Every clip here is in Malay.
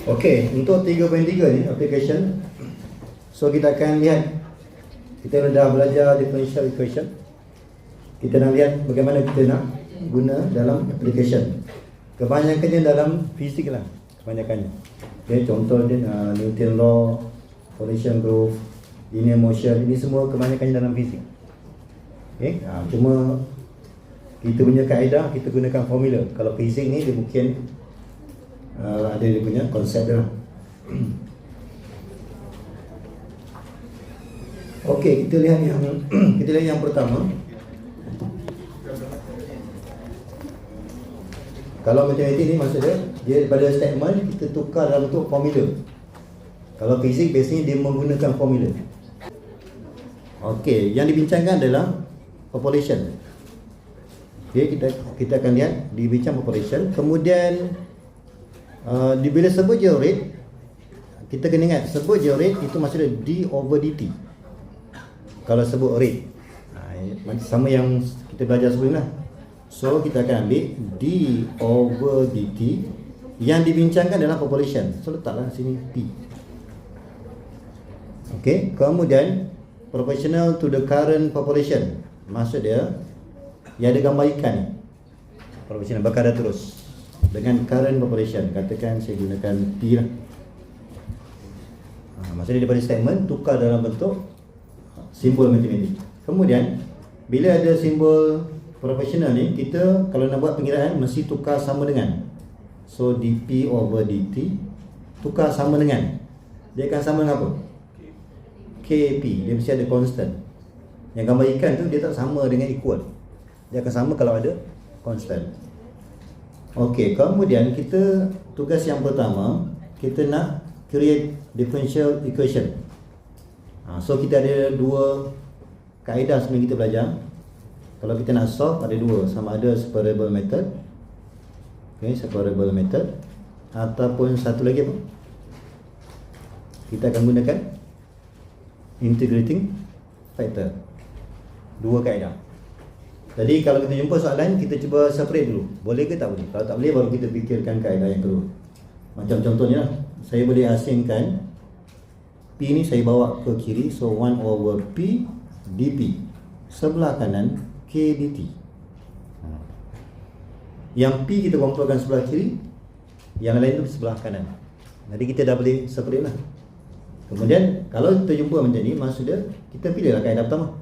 Okey, untuk 3.3 ni application. So kita akan lihat, kita dah belajar differential equation. Kita nak lihat bagaimana kita nak guna dalam application. Kebanyakannya dalam fizik lah, kebanyakannya. Okay, contoh dia Newton law, collision growth, linear motion, ini semua kebanyakannya dalam fizik. Okay, cuma kita punya kaedah, kita gunakan formula. Kalau fizik ni dia mungkin ada dia punya konsep dia. Okey, kita lihat yang pertama. Kalau matematik ni maksudnya dia daripada statement kita tukar dalam bentuk formula. Kalau fizik biasanya dia menggunakan formula. Okey, yang dibincangkan adalah population. Okey, kita akan lihat dibincang population. Kemudian bila sebut je rate, kita kena ingat sebut je rate itu maksudnya d/dt. Kalau sebut rate, sama yang kita belajar sebelum lah. So kita akan ambil d/dt. Yang dibincangkan adalah population. So letaklah sini p. Okay, kemudian proportional to the current population. Maksud dia yang ada gambar ikan ni, proportional berkadar terus dengan current population. Katakan saya gunakan P lah. Maksudnya daripada statement tukar dalam bentuk simbol matematik. Kemudian bila ada simbol proportional ni, kita kalau nak buat pengiraan mesti tukar sama dengan. So dp/dt tukar sama dengan, dia akan sama dengan apa? Kp. Dia mesti ada constant. Yang gambar ikan tu dia tak sama dengan equal, dia akan sama kalau ada constant. Okey, kemudian kita tugas yang pertama, kita nak create differential equation. So kita ada dua kaedah sebenarnya kita belajar. Kalau kita nak solve ada dua, sama ada separable method. Okey, separable method, ataupun satu lagi apa? Kita akan gunakan integrating factor. Dua kaedah. Jadi kalau kita jumpa soalan, kita cuba separate dulu. Boleh ke tak boleh? Kalau tak boleh, baru kita fikirkan kaedah yang kedua. Macam contohnya lah, saya boleh asingkan P ni saya bawa ke kiri. So 1/P dP. Sebelah kanan K dt. Yang P kita kumpulkan sebelah kiri, yang lain tu sebelah kanan. Jadi kita dah boleh separate lah. Kemudian kalau kita jumpa macam ni, maksudnya kita pilihlah kaedah pertama.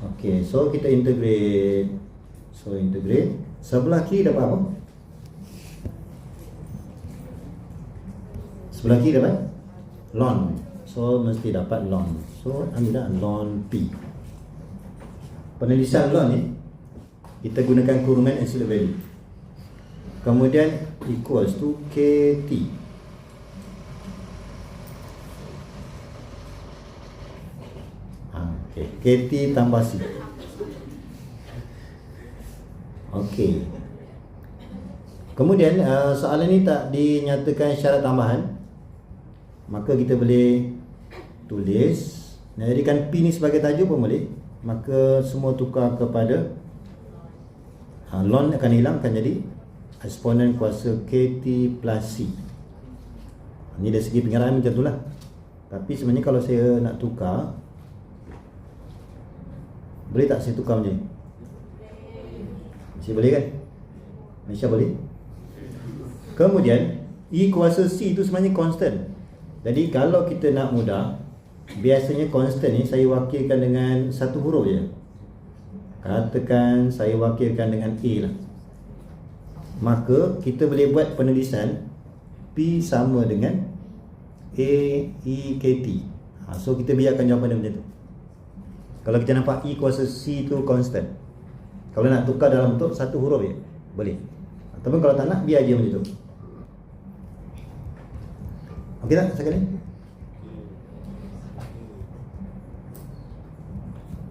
Okey, so kita integrate. So integrate. Sebelah kiri dapat apa? Sebelah kiri dapat ln. So mesti dapat ln. So ambillah ln P. Penulisan ln ni kita gunakan kurungan absolute value. Kemudian equals to KT. Okay. KT tambah C. Okey. Kemudian soalan ni tak dinyatakan syarat tambahan, maka kita boleh tulis, nak jadikan P ni sebagai tajuk pun boleh. Maka semua tukar kepada ln akan hilang, akan jadi eksponen kuasa KT plus C. Ini dari segi pengiraan macam tu lah. Tapi sebenarnya kalau saya nak tukar, boleh tak saya tukar macam ni? Masih boleh kan? Malaysia boleh. Kemudian E kuasa C itu sebenarnya constant. Jadi kalau kita nak mudah, biasanya constant ni saya wakilkan dengan satu huruf je. Katakan saya wakilkan dengan A lah. Maka kita boleh buat penulisan P sama dengan A E K T. So kita biarkan jawapan dia macam tu. Kalau kita nampak E kuasa C tu constant, kalau nak tukar dalam bentuk satu huruf je, boleh. Ataupun kalau tak nak, biar je macam tu. Okey tak sekali?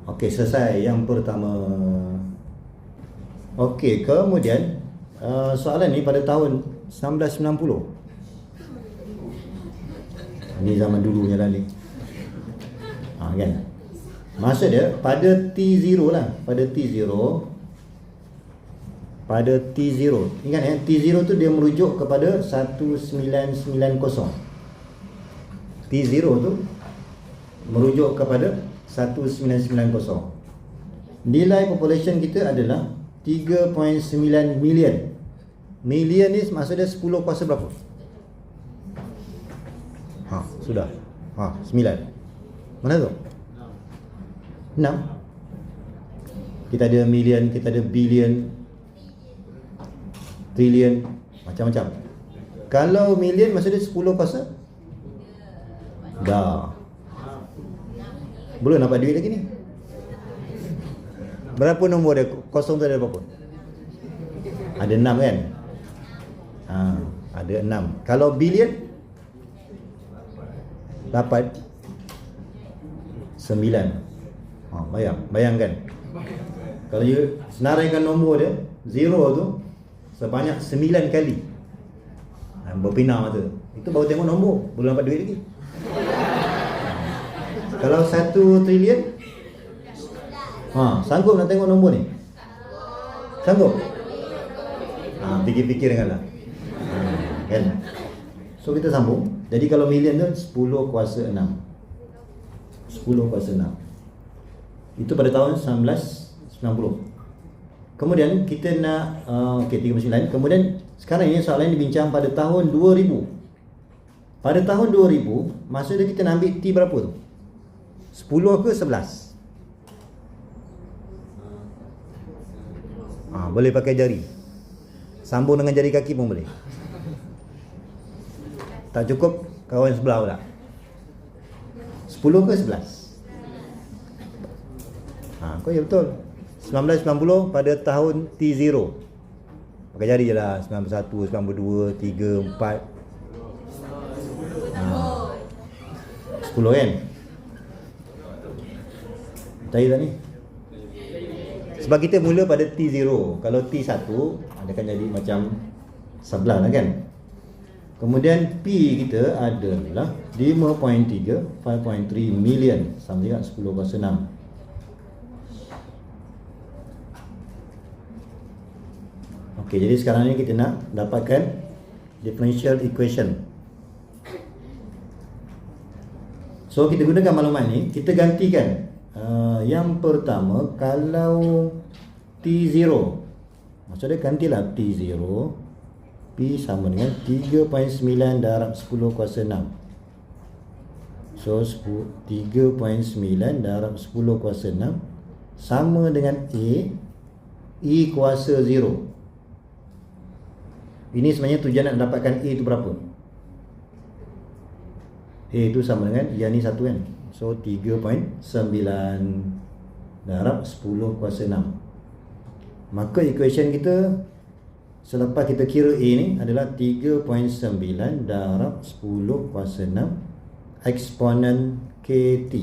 Okey, selesai yang pertama. Okey, kemudian soalan ni pada tahun 1990. Ni zaman dulunya lah ni. Kan? Maksud dia pada T0 lah, pada T0 pada T0. Ingat ya, T0 tu dia merujuk kepada 1990. T0 tu merujuk kepada 1990. Nilai population kita adalah 3.9 million. Million ni maksudnya 10 kuasa berapa? Sudah. 9. Mana tu? 6. Kita ada million, kita ada billion, trillion, macam-macam. Kalau million maksudnya 10 kuasa? Dah. Belum dapat duit lagi ni. Berapa nombor dia? Kosong tu ada berapa? Ada 6 kan? Ada 6. Kalau billion dapat 9. Bayangkan. Kalau you senaraikan nombor dia, zero tu sebanyak 9 kali berpindah mata. Itu baru tengok nombor, belum dapat duit lagi. Kalau 1 trilion, sanggup nak tengok nombor ni? Sanggup? Fikir-fikir denganlah. Kan? So kita sambung. Jadi kalau million tu 10 kuasa 6. 10 kuasa 6. Itu pada tahun 1990. Kemudian kita nak 39. Kemudian sekarang ini soalan ini dibincang pada tahun 2000. Pada tahun 2000, maksudnya kita nak ambil T berapa tu? 10 ke 11? Boleh pakai jari. Sambung dengan jari kaki pun boleh. Tak cukup, kawan sebelah pula. 10 ke 11? Kau ya betul. 1990 pada tahun T0. Pakai jari je lah. 91, 92, 3, 4. 10 kan? Percaya tak ni? Sebab kita mula pada T0. Kalau T1 akan jadi macam 11 lah kan? Kemudian P kita adalah 5.3 5.3 million, sama juga 10 kuasa 6. Okey, jadi sekarang ni kita nak dapatkan differential equation. So kita gunakan maklumat ni, kita gantikan. Yang pertama, kalau T0, maksudnya gantilah T0, P sama dengan 3.9 darab 10 kuasa 6. So 3.9 darab 10 kuasa 6 sama dengan A, E kuasa 0. Ini sebenarnya tujuan nak dapatkan A itu berapa? A itu sama dengan, yang ni 1 kan? So 3.9 darab 10 kuasa 6. Maka equation kita selepas kita kira A ni adalah 3.9 darab 10 kuasa 6 eksponen KT.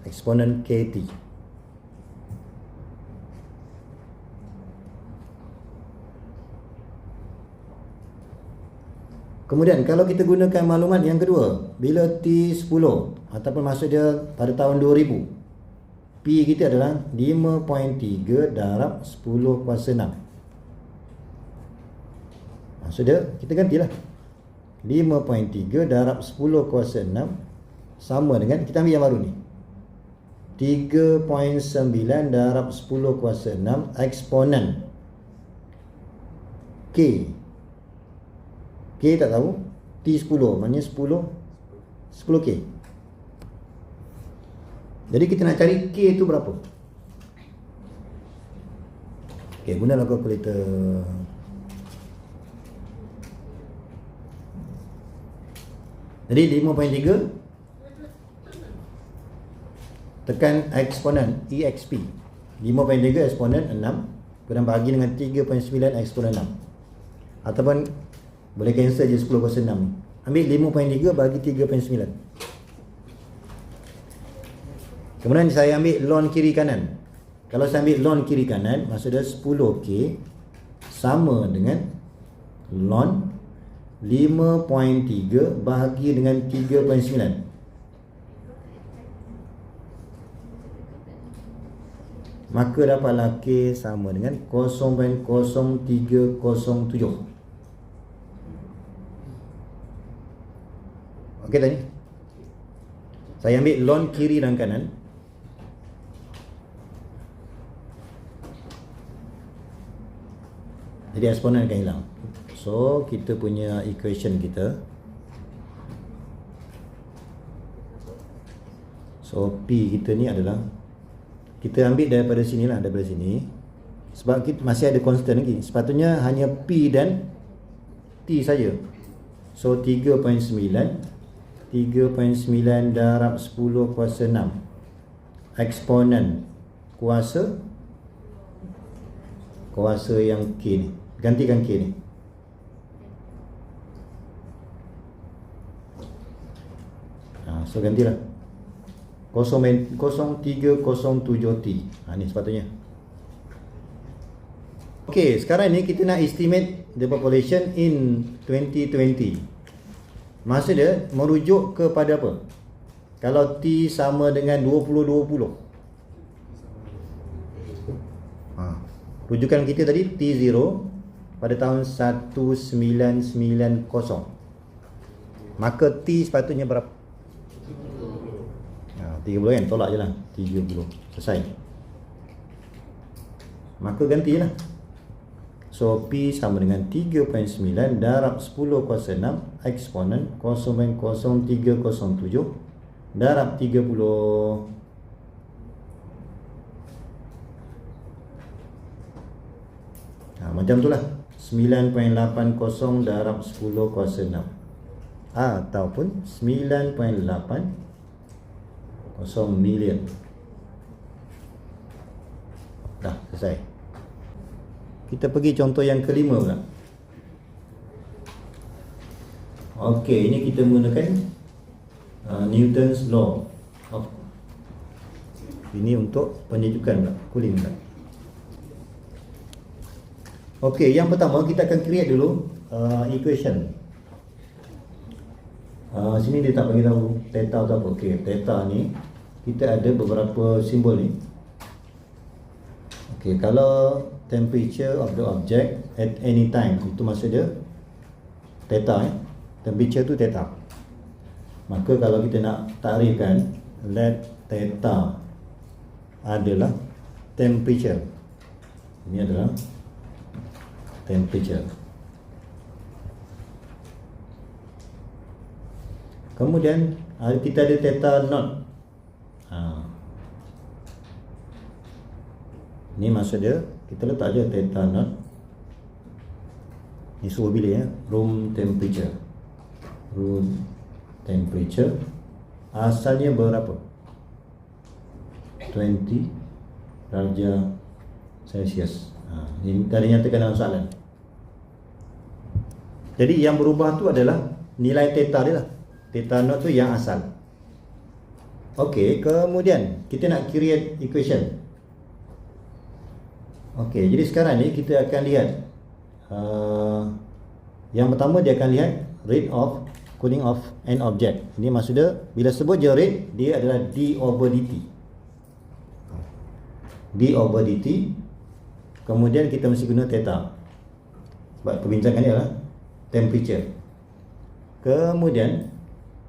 Eksponen KT. Kemudian kalau kita gunakan maklumat yang kedua, bila T10 ataupun maksud dia pada tahun 2000, P kita adalah 5.3 darab 10 kuasa 6. Maksud dia kita gantilah 5.3 darab 10 kuasa 6 sama dengan, kita ambil yang baru ni, 3.9 darab 10 kuasa 6 eksponen K. K tak tahu, T10 maknanya 10K. Jadi kita nak cari K itu berapa? Okay, gunalah kalkulator. Jadi 5.3 tekan eksponen EXP. 5.3 eksponen 6 kemudian bagi dengan 3.9 eksponen 6. Ataupun boleh cancel je 10 kuasa 6 ni. Ambil 5.3 bagi 3.9. Kemudian saya ambil ln kiri kanan. Kalau saya ambil ln kiri kanan, maksudnya 10K sama dengan ln 5.3 bahagi dengan 3.9. maka dapatlah K sama dengan 0.0307. Okey tadi. Saya ambil lon kiri dan kanan. Jadi eksponen akan hilang. So, kita punya equation kita. So, P kita ni adalah, kita ambil daripada sini lah, daripada sini. Sebab kita masih ada constant lagi. Sepatutnya hanya P dan T saja. So, 3.9 darab 10 kuasa 6. Eksponen kuasa yang K ni. Gantikan K ni. So gantilah 0307T. Ni sepatutnya. Okay, sekarang ni kita nak estimate the population in 2020. Masa dia merujuk kepada apa? Kalau T sama dengan 2020. Rujukan kita tadi T0 pada tahun 1990. Maka T sepatutnya berapa? 30 kan? Tolak je lah 30. Selesai. Maka gantilah. So P sama dengan 3.9 darab 10 kuasa 6 eksponen 0.0307 darab 30. Macam tu lah, 9.80 darab 10 kuasa 6 ataupun 9.80 million. Dah selesai. Kita pergi contoh yang kelima pula. Okey, ini kita menggunakan Newton's law of, ini untuk penyejukan pula, cooling pula. Okey, yang pertama kita akan create dulu equation. Sini dia tak bagi tahu theta atau apa. Okey, theta ni kita ada beberapa simbol ni. Okey, kalau temperature of the object at any time, itu maksud dia theta. Temperature tu theta. Maka kalau kita nak takrifkan, let theta adalah temperature. Ini adalah temperature. Kemudian kita ada theta naught. Ni maksud dia, kita letak je theta naught. Ni suhu bilik ya, room temperature. Room temperature asalnya berapa? 20 darjah Celsius. Ini tadi nyatakan dalam soalan. Jadi yang berubah tu adalah nilai theta dia lah. Theta naught tu yang asal. Okey, kemudian kita nak create equation. Okey, jadi sekarang ni kita akan lihat yang pertama dia akan lihat rate of cooling of an object. Ini maksud dia, bila sebut je rate, dia adalah d over dt. D over dt. Kemudian kita mesti guna theta. Sebab perbincangan dia adalah temperature. Kemudian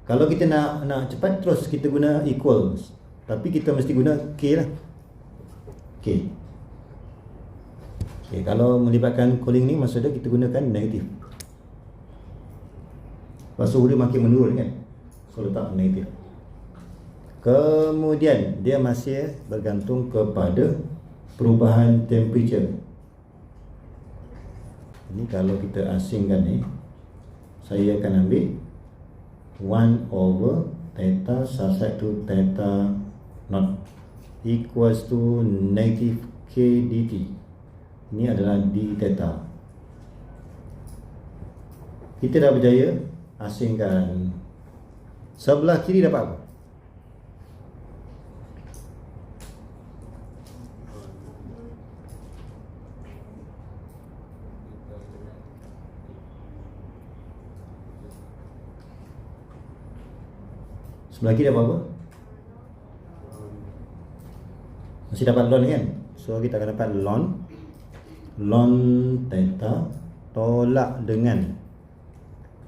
kalau kita nak cepat, terus kita guna equals. Tapi kita mesti guna K lah. K. Okay, kalau melibatkan cooling ni, maksudnya kita gunakan negatif. Sebab suhu dia makin menurun kan, so letak negatif. Kemudian dia masih bergantung kepada perubahan temperature. Ini kalau kita asingkan ni, saya akan ambil 1 over theta subset to theta naught equals to negative K dt. Ini adalah d theta. Kita dah berjaya asingkan. Sebelah kiri dapat apa? Sebelah kiri dapat apa? Masih dapat lon kan? So So kita akan dapat ln theta tolak dengan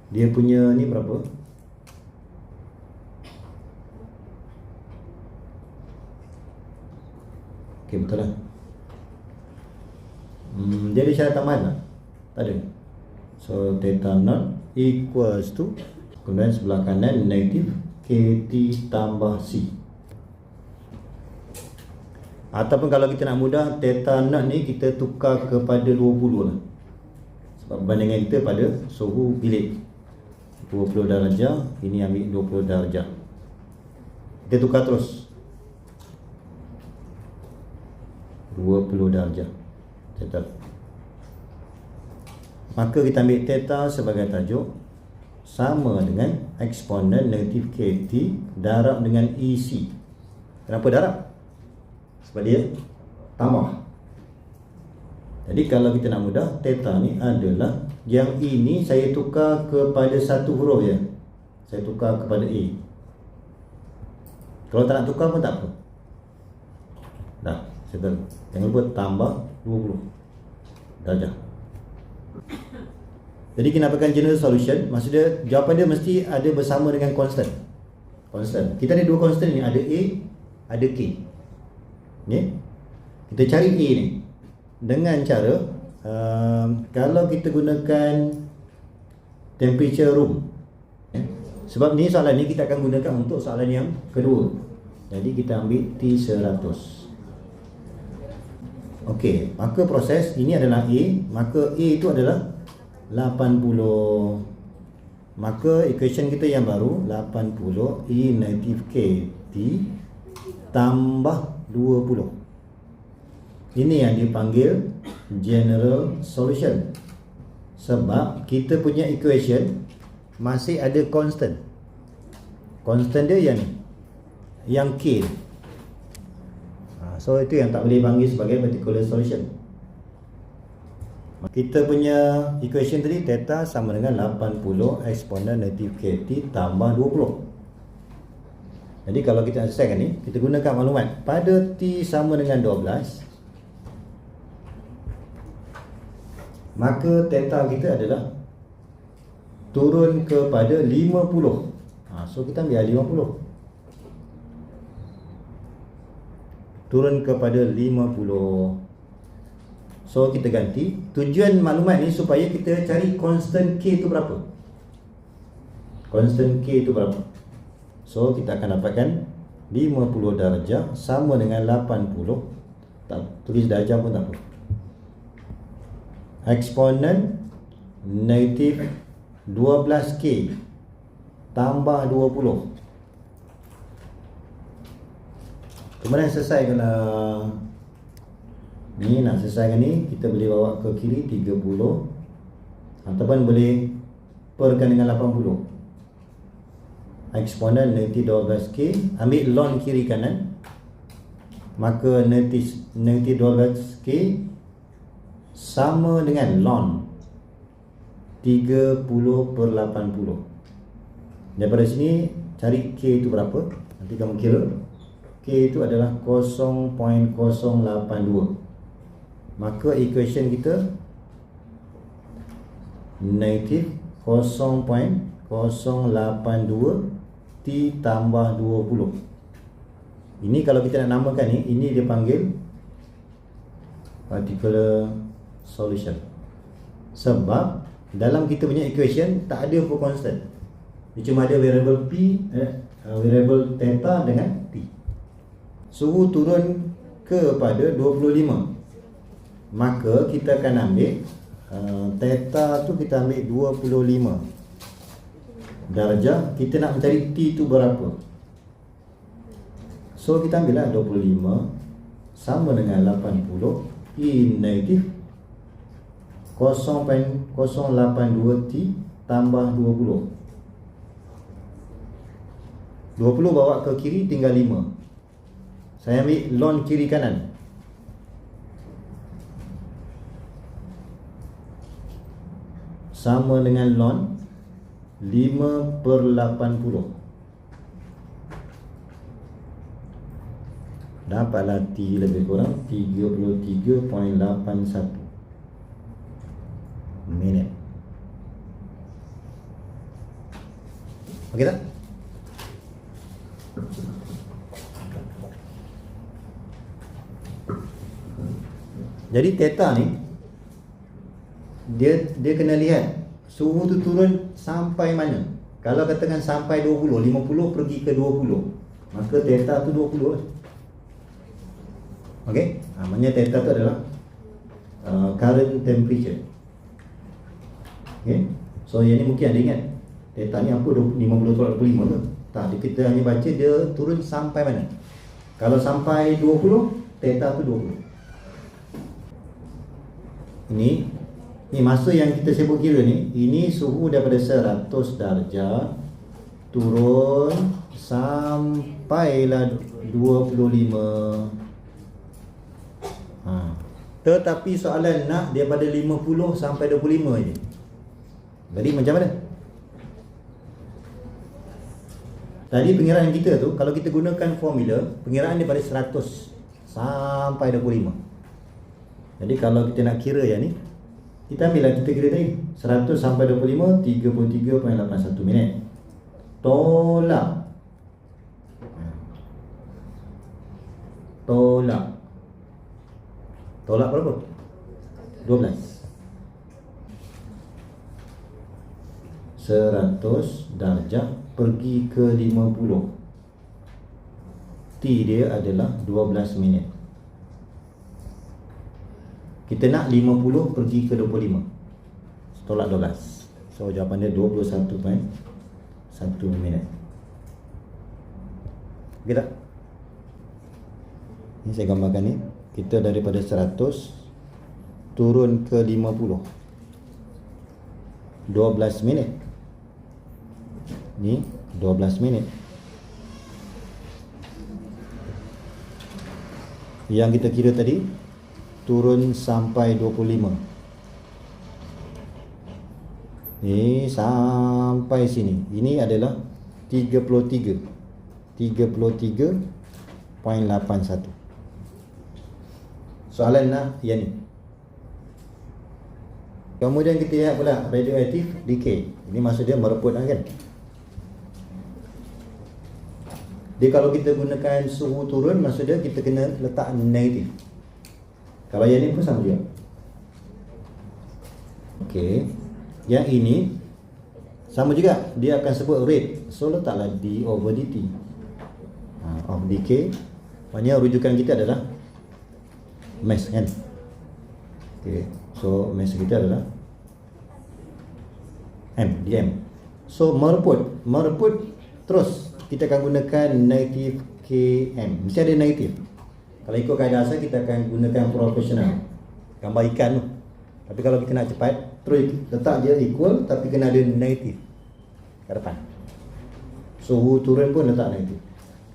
dia punya ni berapa? Okey, betul lah. Dia ada syarat tambahan tak? Tak ada. So theta naught equals to, kemudian sebelah kanan negatif KT tambah C. Ataupun kalau kita nak mudah, theta naught ni kita tukar kepada 20 lah. Sebab bandingan kita pada suhu bilik 20 darjah, ini ambil 20 darjah. Kita tukar terus 20 darjah theta. Maka kita ambil theta sebagai tajuk, sama dengan eksponen negatif KT darab dengan EC. Kenapa darab? Sebab dia tambah. Jadi kalau kita nak mudah, theta ni adalah, yang ini saya tukar kepada satu huruf ya. Saya tukar kepada A. Kalau tak nak tukar pun tak apa. Dah, settle. Jangan lupa tambah 20 darjah. Jadi kita dapatkan general solution. Maksudnya jawapan dia mesti ada bersama dengan constant. Kita ada dua constant ni, ada A, ada K. Okay? Kita cari A ni dengan cara kalau kita gunakan temperature room. Sebab ni soalan ni kita akan gunakan untuk soalan yang kedua. Jadi kita ambil T100. Okey, maka proses ini adalah A, maka A itu adalah 80. Maka equation kita yang baru 80 E negatif KT tambah 20. Ini yang dipanggil general solution. Sebab kita punya equation masih ada constant. Constant dia yang ni, yang K. So itu yang tak boleh panggil sebagai particular solution. Kita punya equation tadi, theta sama dengan 80 eksponen negatif KT tambah 20. Jadi kalau kita nak selesaikan ni, kita gunakan maklumat pada T sama dengan 12, maka theta kita adalah turun kepada 50. So kita ambil 50. Turun kepada 50. So kita ganti. Tujuan maklumat ni supaya kita cari constant K tu berapa. Constant K tu berapa. So kita akan dapatkan 50 darjah sama dengan 80. Tak tulis darjah pun tak apa. Eksponen negatif 12K tambah 20. Kemudian selesaikanlah. Ni nak selesaikan ni, kita boleh bawa ke kiri 30 ataupun boleh perkan dengan 80. Eksponen negatif 12K, ambil ln kiri kanan, maka negatif 12K sama dengan ln 30/80. Daripada sini cari K itu berapa. Nanti kamu kira. K itu adalah 0.082. Maka equation kita negatif 0.082 T tambah 20. Ini kalau kita nak namakan ni, ini dia panggil particular solution. Sebab dalam kita punya equation tak ada apa constant. Dia cuma ada variable P, variable theta dengan T. Suhu turun kepada 25. Maka kita akan ambil theta tu, kita ambil 25 darjah. Kita nak mencari T tu berapa. So kita ambil lah 25 sama dengan 80 E negatif 0.082 T tambah 20. 20 bawa ke kiri tinggal 5. Saya ambil ln kiri kanan. Sama dengan ln 5/80. Dapatlah T lebih kurang 33.81 minit. Okey tak? Jadi theta ni dia kena lihat suhu tu turun sampai mana. Kalau katakan sampai 20, 50 pergi ke 20, maka theta tu 20 lah. Okey? Maksudnya theta tu adalah current temperature. Okey? So yang ni mungkin ada ingat theta ni apa 50 tolak 25 ke? Tak, kita hanya baca dia turun sampai mana. Kalau sampai 20, theta tu 20. Ini masa yang kita sibuk kira ni, ini suhu daripada 100 darjah turun sampailah 25. Tetapi soalan nak daripada 50 sampai 25 je. Jadi macam mana? Tadi pengiraan kita tu, kalau kita gunakan formula, pengiraan daripada 100 sampai 25. Jadi kalau kita nak kira yang ni, kita ambil lah, kita kira tadi 100 sampai 25, 33.81 minit. Tolak berapa? 12. 100 darjah pergi ke 50, T dia adalah 12 minit. Kita nak 50 pergi ke 25, tolak 12. So jawapan dia 21.1 minit. Okey tak? Ini saya gambarkan ni. Kita daripada 100 turun ke 50, 12 minit. Ni 12 minit. Yang kita kira tadi turun sampai 25. Ni sampai sini. Ini adalah 33.81. Soalan nak yang ni. Kemudian kita lihat pula radioactive decay. Ini maksud dia mereput kan. Dia kalau kita gunakan suhu turun, maksud dia kita kena letak negatif. Kalau yang ni pun sama juga. Okey. Yang ini sama juga, dia akan sebut rate. So letaklah d/dt. Of decay. Maknanya rujukan kita adalah mass kan. Okey. So mass kita adalah dm. So mereput terus kita akan gunakan negatif km. Mesti ada negatif. Kalau ikut kaedah asal kita akan gunakan proportional, gambar ikan tu. Tapi kalau kita nak cepat, terus letak je equal tapi kena ada negatif ke depan. Suhu turun pun letak negatif.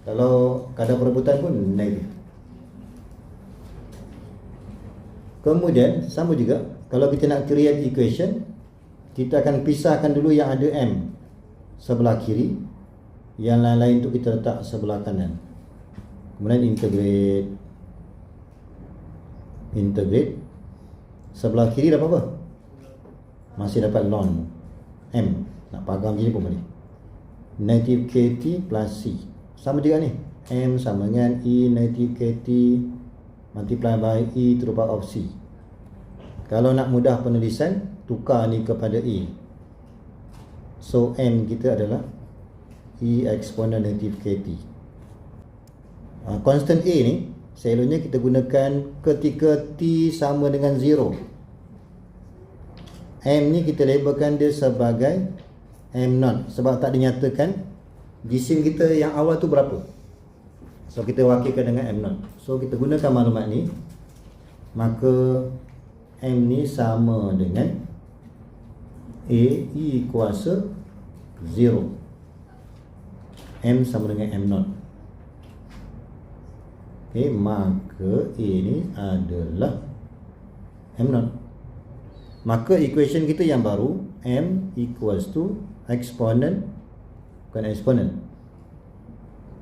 Kalau kadar perebutan pun negatif. Kemudian sama juga kalau kita nak create equation, kita akan pisahkan dulu yang ada m sebelah kiri, yang lain-lain tu kita letak sebelah kanan. Kemudian integrate sebelah kiri dapat apa? Masih dapat ln m. Nak pagang gini pun boleh. Negative kt plus c. Sama juga ni. M sama dengan e negative kt multiply by e to the power of c. Kalau nak mudah penulisan, tukar ni kepada e. So m kita adalah e eksponen negative kt. Constant a ni selalunya kita gunakan ketika t sama dengan 0. M ni kita labelkan dia sebagai m0 sebab tak dinyatakan jisim kita yang awal tu berapa. So kita wakilkan dengan m0. So kita gunakan maklumat ni, maka m ni sama dengan a e kuasa 0. M sama dengan m0. Okay, maka A ni adalah M0. Maka equation kita yang baru, M equals to bukan eksponen,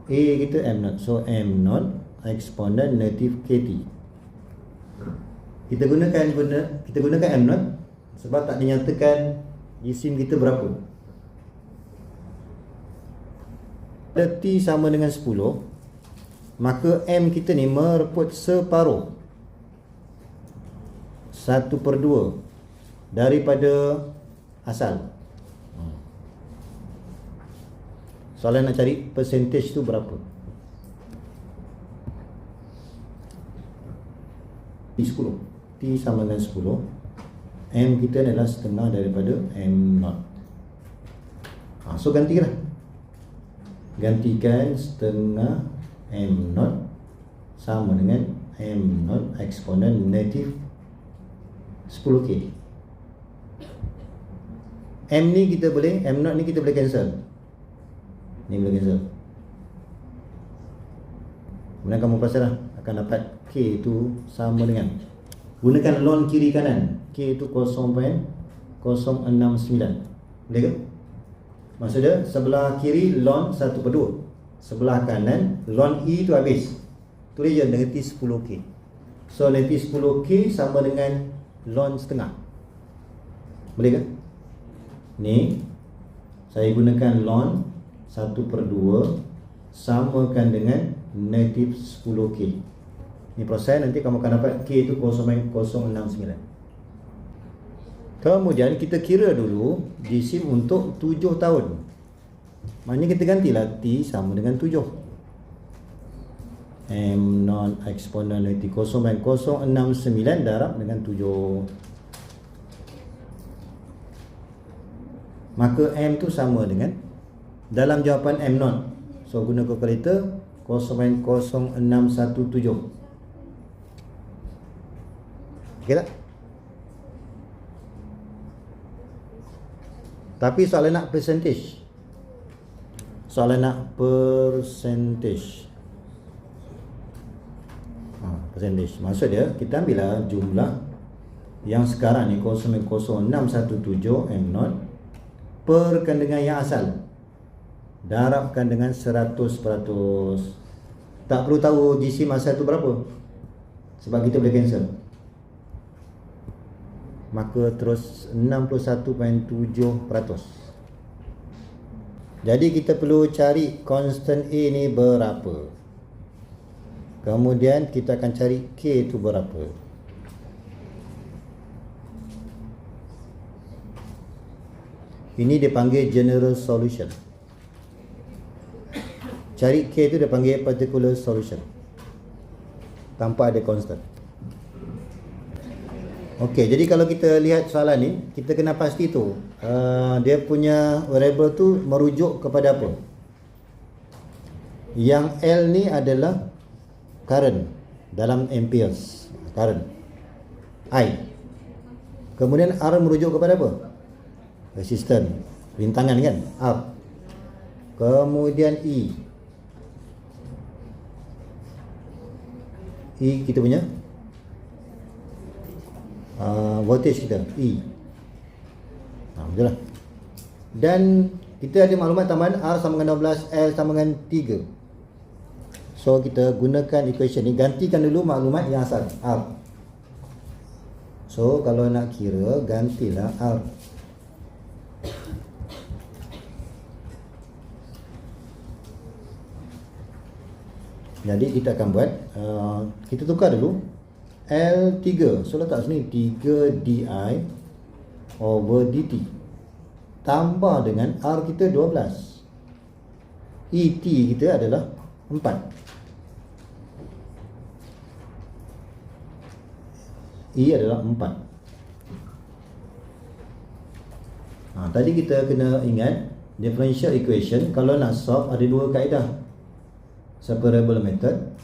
A kita M0. So M0 eksponen negatif KT. Kita gunakan M0 sebab tak dinyatakan jisim kita berapa. Pada T sama dengan 10, maka M kita ni mereput separuh 1/2 daripada asal. Soalan nak cari percentage tu berapa. T10, T sama dengan 10, M kita adalah setengah daripada M0. So gantilah. Gantikan setengah M0 sama dengan M0 eksponen negatif 10K. M ni kita boleh, M0 ni kita boleh cancel. Ni boleh cancel. Kemudian kamu perasanlah akan dapat K itu sama dengan, gunakan ln kiri kanan, K itu 0.069. Boleh ke? Maksudnya sebelah kiri ln 1/2, sebelah kanan ln E tu habis, tulis je negatif 10K. So negatif 10K sama dengan ln setengah. Boleh ke? Ni saya gunakan ln 1/2 samakan dengan negatif 10K. Ni proses, nanti kamu akan dapat K itu 0.069. Kemudian kita kira dulu jisim untuk 7 tahun. Maknanya kita gantilah T sama dengan 7. M0 eksponen negatif 0.069 darab dengan 7. Maka M tu sama dengan, dalam jawapan M0, so guna kalkulator 0.0617. Okey tak? Tapi soalan nak percentage. Soalan nak percentage. Percentage. Maksud dia, kita ambillah jumlah yang sekarang ni 0.0617 M0 perkan dengan yang asal, darabkan dengan 100%. Tak perlu tahu jisim asal tu berapa, sebab kita boleh cancel. Maka terus 61.7%. Jadi kita perlu cari constant A ni berapa. Kemudian kita akan cari K itu berapa. Ini dipanggil general solution. Cari K itu dipanggil particular solution, tanpa ada constant. Okey, jadi kalau kita lihat soalan ni, kita kena pasti tu dia punya variable tu merujuk kepada apa. Yang L ni adalah current dalam amperes, current I. Kemudian R merujuk kepada apa? Resistance, rintangan kan, R. Kemudian E kita punya voltage kita, E. Betul lah. Dan kita ada maklumat tambahan, R sama dengan 12, L sama dengan 3. So kita gunakan equation ni, gantikan dulu maklumat yang asal, R. So kalau nak kira, gantilah R. Jadi kita akan buat, kita tukar dulu L3, so letak sini 3 di over dt tambah dengan R kita 12, ET kita adalah 4. E adalah 4. Tadi kita kena ingat differential equation kalau nak solve ada dua kaedah, separable method.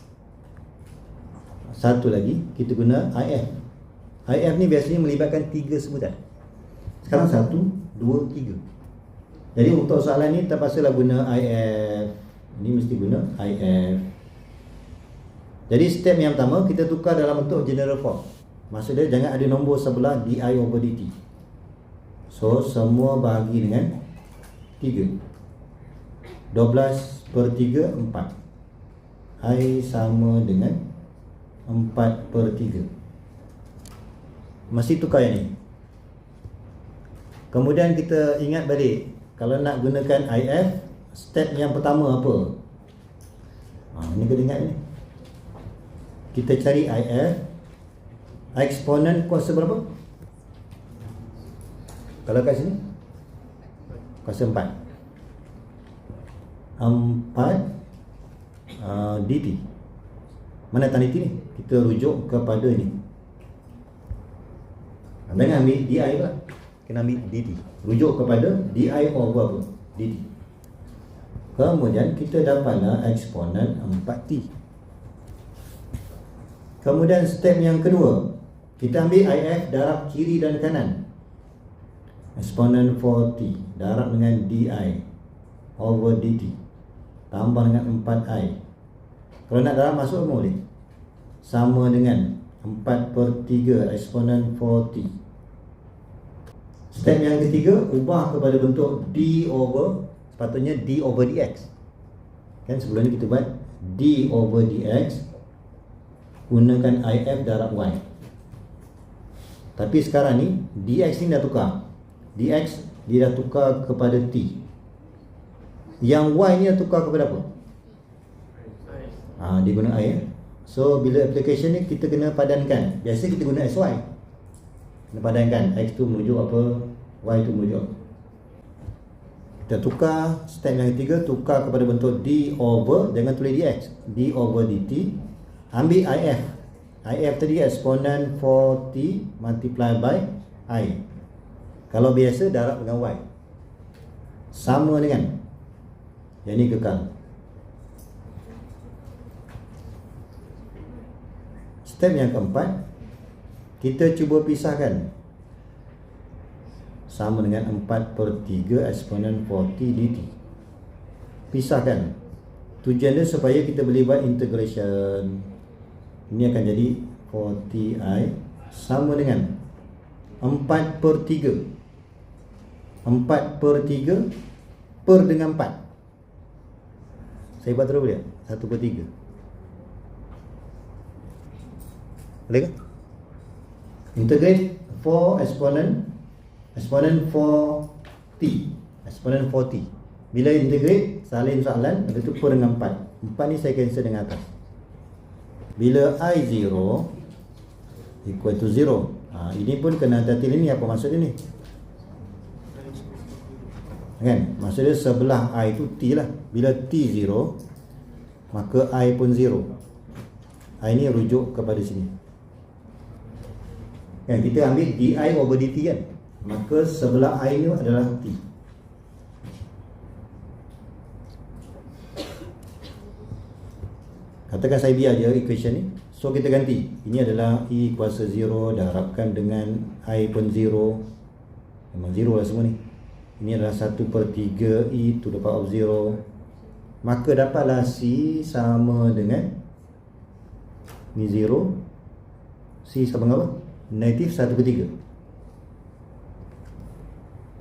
Satu lagi kita guna IF. IF ni biasanya melibatkan 3 sebutan. Sekarang 1, 2, 3. Jadi untuk soalan ni terpaksalah guna IF. Ini mesti guna IF. Jadi step yang pertama kita tukar dalam bentuk general form. Maksudnya jangan ada nombor sebelah di over dt. So semua bahagi dengan 3. 12/3 4. I sama dengan 4/3. Masih tukar yang ni. Kemudian kita ingat balik, kalau nak gunakan IF, step yang pertama apa? Ini kena ingat ni. Kita cari IF, eksponen kuasa berapa? Kalau kat sini kuasa 4 dt. Mana tan dt ni? Kita rujuk kepada ni. Jangan ambil di pula, kena ambil dt. Rujuk kepada di over apa? Dt. Kemudian kita dapatlah eksponen 4t. Kemudian step yang kedua, kita ambil IF darab kiri dan kanan. Eksponen 4t darab dengan di over dt tambah dengan 4i. Kalau nak darab masuk apa boleh? Sama dengan 4/3 eksponen 4t. Step yang ketiga, ubah kepada bentuk d over, sepatutnya d over dx. Kan sebelum ni kita buat d over dx, gunakan IF darab y. Tapi sekarang ni dx ni dah tukar. Dx dia dah tukar kepada t. Yang y ni dah tukar kepada apa? Dia guna i. So bila application ni kita kena padankan. Biasa kita guna SY. Kena padankan, X tu menuju apa, Y tu menuju apa. Kita tukar. Step yang ketiga, tukar kepada bentuk d over, jangan tulis dx, d over dt. Ambil IF. IF tadi eksponen 4t multiply by i. Kalau biasa darab dengan y, sama dengan yang ni kekal. Step yang keempat, kita cuba pisahkan. Sama dengan 4/3 eksponen 4t dt. Pisahkan. Tujuan dia supaya kita boleh buat integration. Ini akan jadi 4ti sama dengan 4/3. 4/3 per dengan 4. Saya buat terus boleh? 1/3. Boleh ke? Integrate 4 eksponen 4t. Eksponen 4t. Bila integrate, salin soalan, lepas tu per dengan 4. 4 ni saya cancel dengan atas. Bila I0 equal to 0. Ini pun kena hati-hati ni, apa maksud dia ni? Kan? Maksud dia sebelah I tu T lah. Bila T 0, maka I pun 0. I ni rujuk kepada sini. Kan? Kita ambil di over dt kan? Maka sebelah I ni adalah T. Katakan saya biar je equation ni. So kita ganti. Ini adalah I kuasa 0 darabkan dengan I pun 0. Memang 0 lah semua ni. Ini adalah 1/3 I to the power of 0. Maka dapatlah C sama dengan ni 0. C sama dengan apa? Negatif 1/3.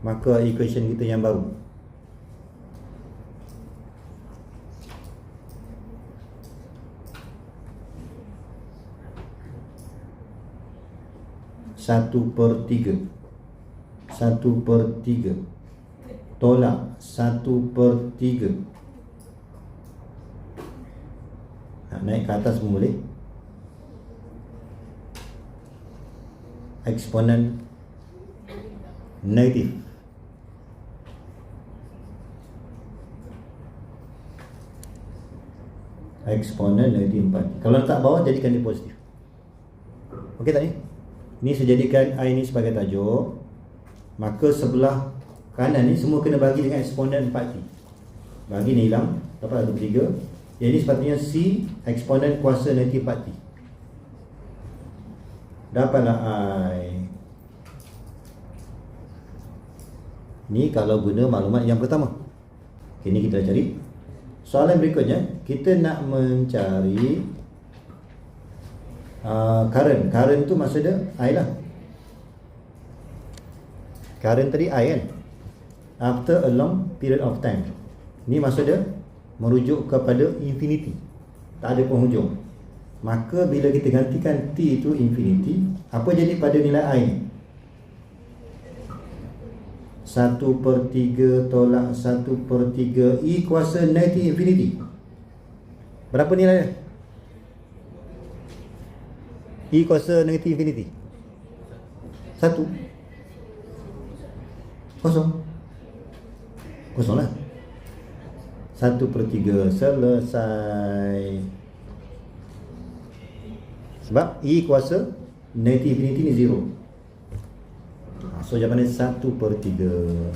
Maka equation kita yang baru. Satu per tiga tolak 1/3. Nak naik ke atas pun boleh. Eksponen negatif. Eksponen negatif 4. Kalau letak bawah, jadikan dia positif. Okey tak ni? Ini saya jadikan I ni sebagai tajuk. Maka sebelah kanan ni semua kena bagi dengan eksponen 4t. Bagi ni hilang, dapat 1/3. Yang ni sepatutnya C eksponen kuasa negatif 4t. Dapatlah I. Ni kalau guna maklumat yang pertama. Okay, ni kita dah cari. Soalan berikutnya, kita nak mencari current. Current tu maksud dia I lah. Current tadi I kan, after a long period of time. Ni maksud dia merujuk kepada infinity. tak ada penghujung. Maka bila kita gantikan T itu infinity, apa jadi pada nilai I ni? 1/3 tolak 1/3 E kuasa negatif infinity. Berapa nilai dia? E kuasa negatif infinity 1. Kosong lah. 1/3 selesai. Sebab E kuasa negatif infinity ni 0. So jawapan dia 1/3.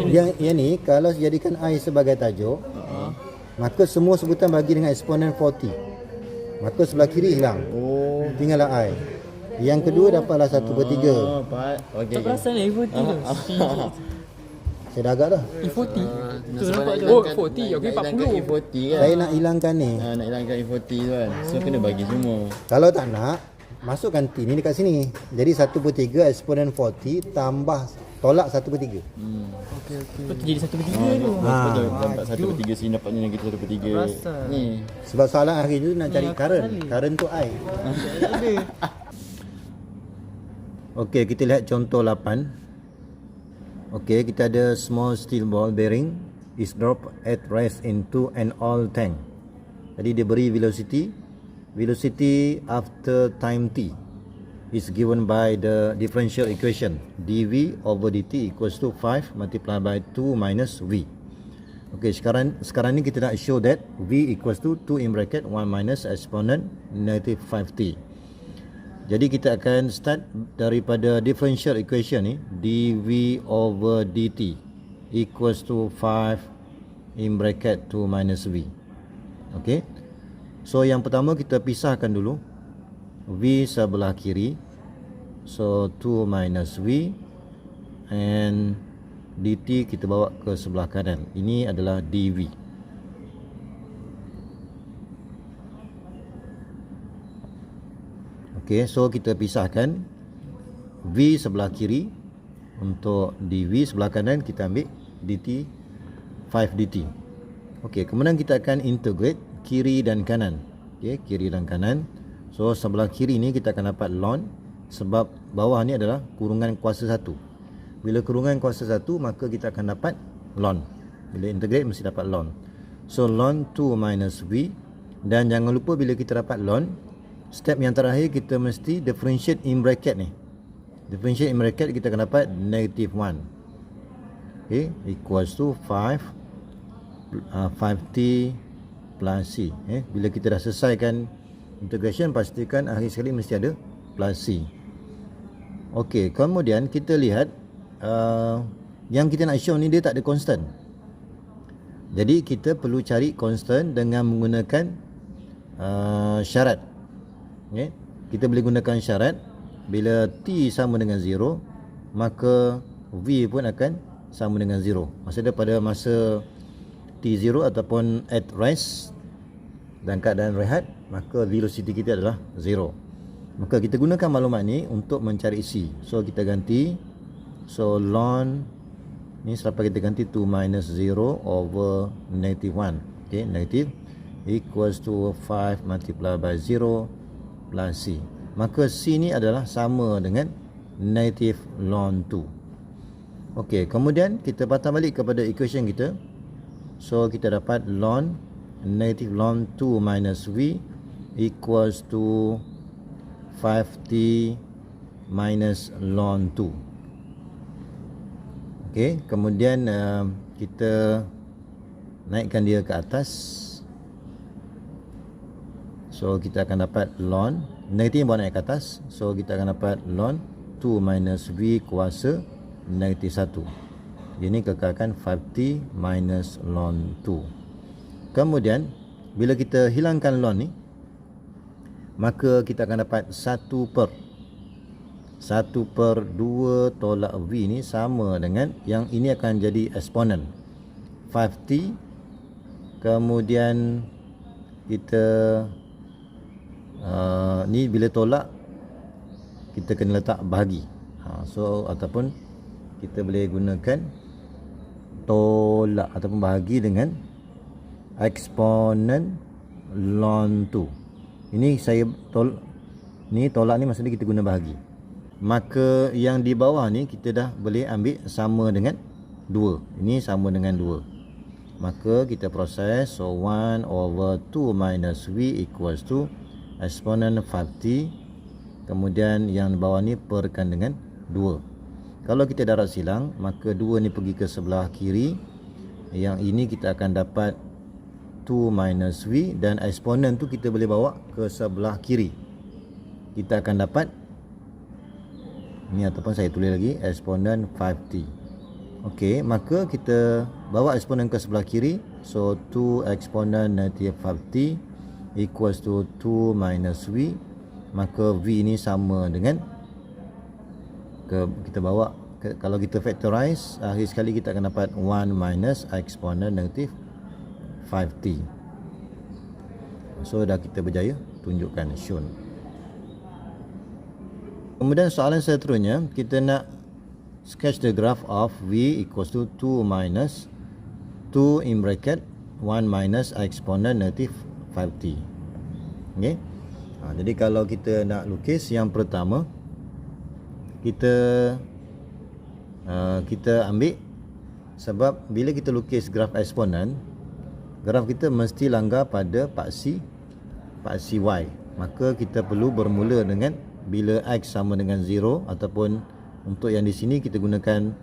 Yang ni kalau jadikan I sebagai tajuk, maka semua sebutan bagi dengan eksponen 40. Maka sebelah kiri hilang. Tinggallah I. Yang kedua dapatlah 1/3. Tak perasan E40 tu. Saya dah agak dah. E40. Tu nampak tu. Oh, 40. Okey, 40. E40 kan. Saya nak hilangkan ni. Nak hilangkan E40 tu kan. So kena bagi semua. Kalau tak nak, masukkan T ni dekat sini. Jadi 1/3 eksponen 40 tambah tolak 1/3. Okey. Betul jadi 1/3 tu. Betul. Dapat 1/3 sini, dapatnya negatif 1/3 ni. Sebab soalan hari tu nak cari current. Current tu I. Okey, kita lihat contoh 8. Okey, kita ada small steel ball bearing is dropped at rest into an oil tank. Jadi dia beri velocity after time t is given by the differential equation dv over dt equals to 5 multiplied by 2 minus v. Okey, sekarang ni kita nak show that v equals to 2 in bracket 1 minus exponent negative 5t. Jadi kita akan start daripada differential equation ni, dv over dt equals to 5 in bracket 2 minus v. Okey. So yang pertama kita pisahkan dulu v sebelah kiri. So 2 minus v and dt kita bawa ke sebelah kanan. Ini adalah dv. Okey, so kita pisahkan v sebelah kiri. Untuk dv sebelah kanan kita ambil dt 5 dt. Okey, kemudian kita akan integrate kiri dan kanan. Okey, kiri dan kanan. So sebelah kiri ni kita akan dapat ln, sebab bawah ni adalah kurungan kuasa 1. Bila kurungan kuasa 1 maka kita akan dapat ln. Bila integrate mesti dapat ln. So ln 2 minus v. Dan jangan lupa bila kita dapat ln, step yang terakhir kita mesti differentiate in bracket ni. Differentiate in bracket kita akan dapat negative 1. Okay, equals to 5t plus c. Bila kita dah selesaikan integration, pastikan akhir sekali mesti ada plus c. Okey, kemudian kita lihat yang kita nak show ni dia tak ada constant. Jadi kita perlu cari constant dengan menggunakan syarat. Okay. Kita boleh gunakan syarat. Bila t sama dengan 0, maka v pun akan sama dengan 0. Maksudnya pada masa t0 ataupun at rest dan keadaan rehat, maka velocity kita adalah 0. Maka kita gunakan maklumat ni untuk mencari c. So kita ganti. So ln ni selepas kita ganti 2 minus 0 over negative 1. Okay, negative equals to 5 multiplied by 0 plus c. Maka c ni adalah sama dengan negative ln 2. Okey, kemudian kita patah balik kepada equation kita. So kita dapat ln negative ln 2 minus v equals to 5t minus ln 2. Okey, kemudian kita naikkan dia ke atas. So kita akan dapat ln negatif bawa naik ke atas. So kita akan dapat ln 2 minus v kuasa negatif 1. Ini kekalkan 5t minus ln 2. Kemudian bila kita hilangkan ln ni, maka kita akan dapat 1/2 tolak v ni sama dengan yang ini akan jadi eksponen 5t. Kemudian kita ni bila tolak kita kena letak bahagi. So ataupun kita boleh gunakan tolak ataupun bahagi dengan eksponen ln 2. Ini saya tolak ni maksudnya kita guna bahagi. Maka yang di bawah ni kita dah boleh ambil sama dengan 2. Ini sama dengan 2. Maka kita proses. So 1 over 2 minus V equals to exponent 5t. Kemudian yang di bawah ni perkan dengan 2. Kalau kita darat silang, maka 2 ni pergi ke sebelah kiri. Yang ini kita akan dapat 2 minus V, dan eksponen tu kita boleh bawa ke sebelah kiri. Kita akan dapat ni, ataupun saya tulis lagi, eksponen 5t. Okey, maka kita bawa eksponen ke sebelah kiri. So 2 eksponen negatif 5t equals to 2 minus V. Maka V ini sama dengan kita bawa kalau kita factorize, akhir sekali kita akan dapat 1 minus eksponen negatif 5t. So dah kita berjaya tunjukkan shown. Kemudian soalan seterusnya, kita nak sketch the graph of V equals to 2 minus 2 in bracket 1 minus eksponen negatif 5t. Okay. Jadi kalau kita nak lukis, yang pertama kita ambil, sebab bila kita lukis graf eksponen, graf kita mesti langgar pada paksi Y. Maka kita perlu bermula dengan bila X sama dengan 0, ataupun untuk yang di sini kita gunakan,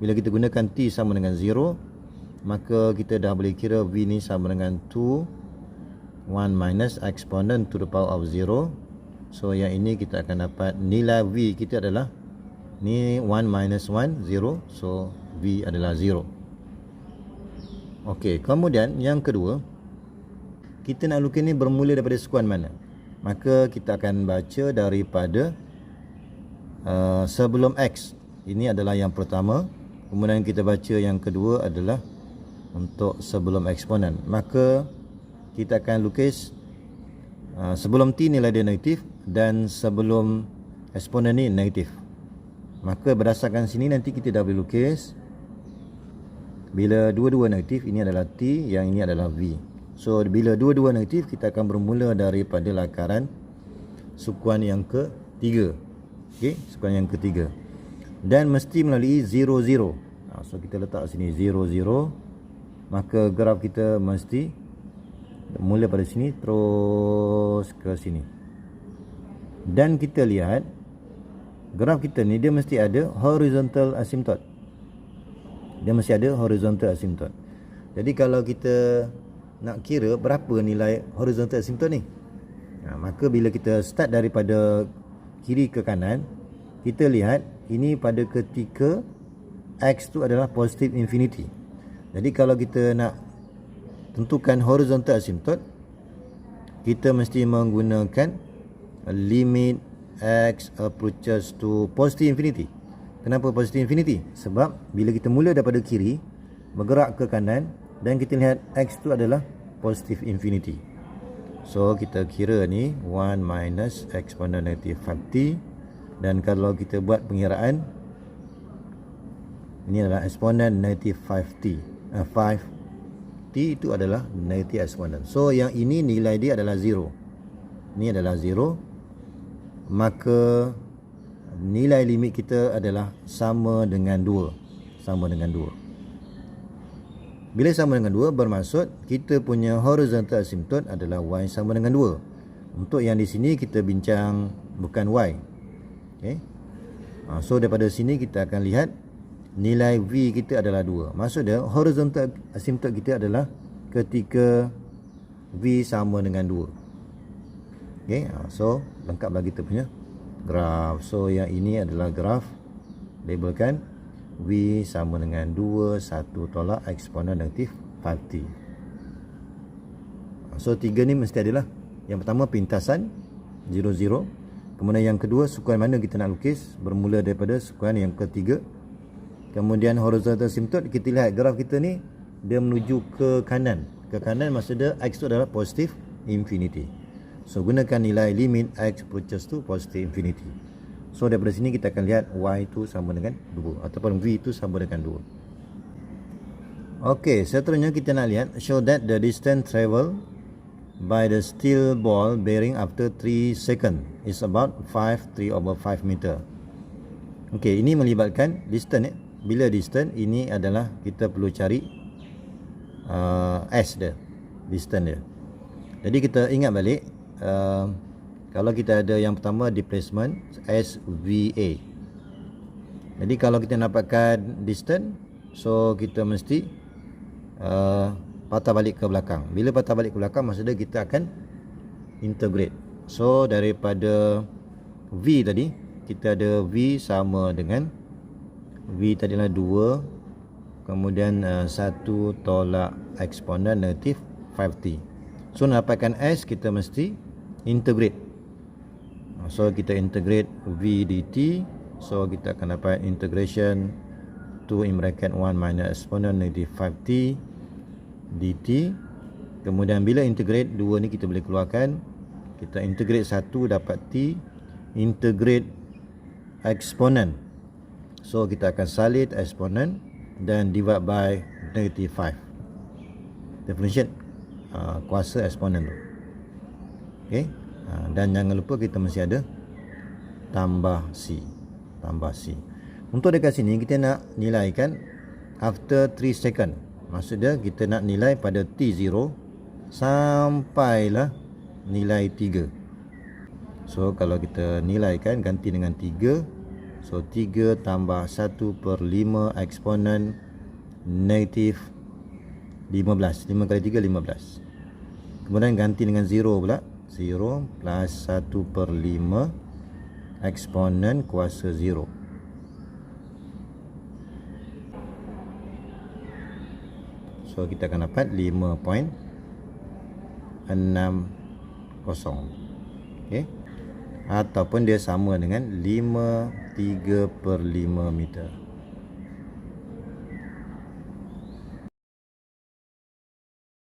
bila kita gunakan T sama dengan 0, maka kita dah boleh kira V ni sama dengan 2 1 minus exponent to the power of 0. So yang ini kita akan dapat nilai V kita adalah ni 1 minus 1 0. So V adalah 0. Okey, kemudian yang kedua, kita nak lukis ni bermula daripada sekuan mana? Maka kita akan baca daripada sebelum X. Ini adalah yang pertama. Kemudian kita baca yang kedua adalah untuk sebelum eksponen. Maka kita akan lukis sebelum T nilai dia negatif, dan sebelum eksponen ni negatif. Maka berdasarkan sini nanti kita dah boleh lukis bila dua-dua negatif, ini adalah T, yang ini adalah V. So bila dua-dua negatif, kita akan bermula daripada lakaran sukuan yang ketiga. Okey, sukuan yang ketiga. Dan mesti melalui 0 0. So kita letak sini 0 0. Maka graf kita mesti mula pada sini terus ke sini. Dan kita lihat graf kita ni dia mesti ada horizontal asymptote. Dia mesti ada horizontal asymptote. Jadi kalau kita nak kira berapa nilai horizontal asymptote ni, maka bila kita start daripada kiri ke kanan, kita lihat ini pada ketika X tu adalah positive infinity. Jadi kalau kita nak tentukan horizontal asymptote, kita mesti menggunakan limit X approaches to positive infinity. Kenapa positive infinity? Sebab bila kita mula daripada kiri bergerak ke kanan, dan kita lihat X tu adalah positive infinity. So kita kira ni 1 minus eksponen negatif 5t. Dan kalau kita buat pengiraan, ini adalah eksponen negatif 5t. 5t itu adalah negatif eksponen. So yang ini nilai dia adalah 0. Ini adalah 0. Maka nilai limit kita adalah sama dengan 2. Sama dengan 2. Bila sama dengan 2, bermaksud kita punya horizontal asymptote adalah Y sama dengan 2. Untuk yang di sini kita bincang bukan Y. Okay. So daripada sini kita akan lihat nilai V kita adalah 2. Maksudnya horizontal asymptote kita adalah ketika V sama dengan 2. Okay. So lengkap lagi kita punya graf. So yang ini adalah graf, labelkan V sama dengan 2, 1 tolak eksponen negatif 5t. So 3 ni mesti adalah, yang pertama pintasan 0 0. Kemudian yang kedua, sukuan mana kita nak lukis, bermula daripada sukuan yang ketiga. Kemudian horizontal asymptote, kita lihat graf kita ni dia menuju ke kanan. Ke kanan maksudnya X tu adalah positive infinity. So gunakan nilai limit X approaches to positive infinity. So daripada sini kita akan lihat Y itu sama dengan 2, ataupun V itu sama dengan 2. Okey, seterusnya kita nak lihat show that the distance travel by the steel ball bearing after 3 second is about 3/5 meter. Okey, ini melibatkan distance. Bila distance, ini adalah kita perlu cari S dia, distance dia. Jadi kita ingat balik, kalau kita ada yang pertama displacement SVA. Jadi kalau kita dapatkan distance, so kita mesti patah balik ke belakang. Bila patah balik ke belakang, maksudnya kita akan integrate. So daripada V tadi, kita ada V sama dengan V tadi adalah 2, kemudian 1 tolak eksponen negatif 5t. So nak dapatkan S, kita mesti integrate. So kita integrate V dt. So kita akan dapat integration 2 in bracket 1 minus eksponen negatif 5t dt. Kemudian bila integrate 2 ni kita boleh keluarkan. Kita integrate 1 dapat t, integrate eksponen. So kita akan salin eksponen dan divide by negative 5. Definition kuasa eksponen tu. Okay. Dan jangan lupa kita mesti ada tambah C. Untuk dekat sini kita nak nilaikan after 3 second. Maksudnya kita nak nilai pada T0 sampailah nilai 3. So kalau kita nilaikan, ganti dengan 3. So 3 tambah 1/5 eksponen negatif 15. 5 kali 3 15. Kemudian ganti dengan 0 pula. 0 plus 1/5 eksponen kuasa 0. So kita akan dapat 5.60. Okay. Ataupun dia sama dengan 53/5 meter.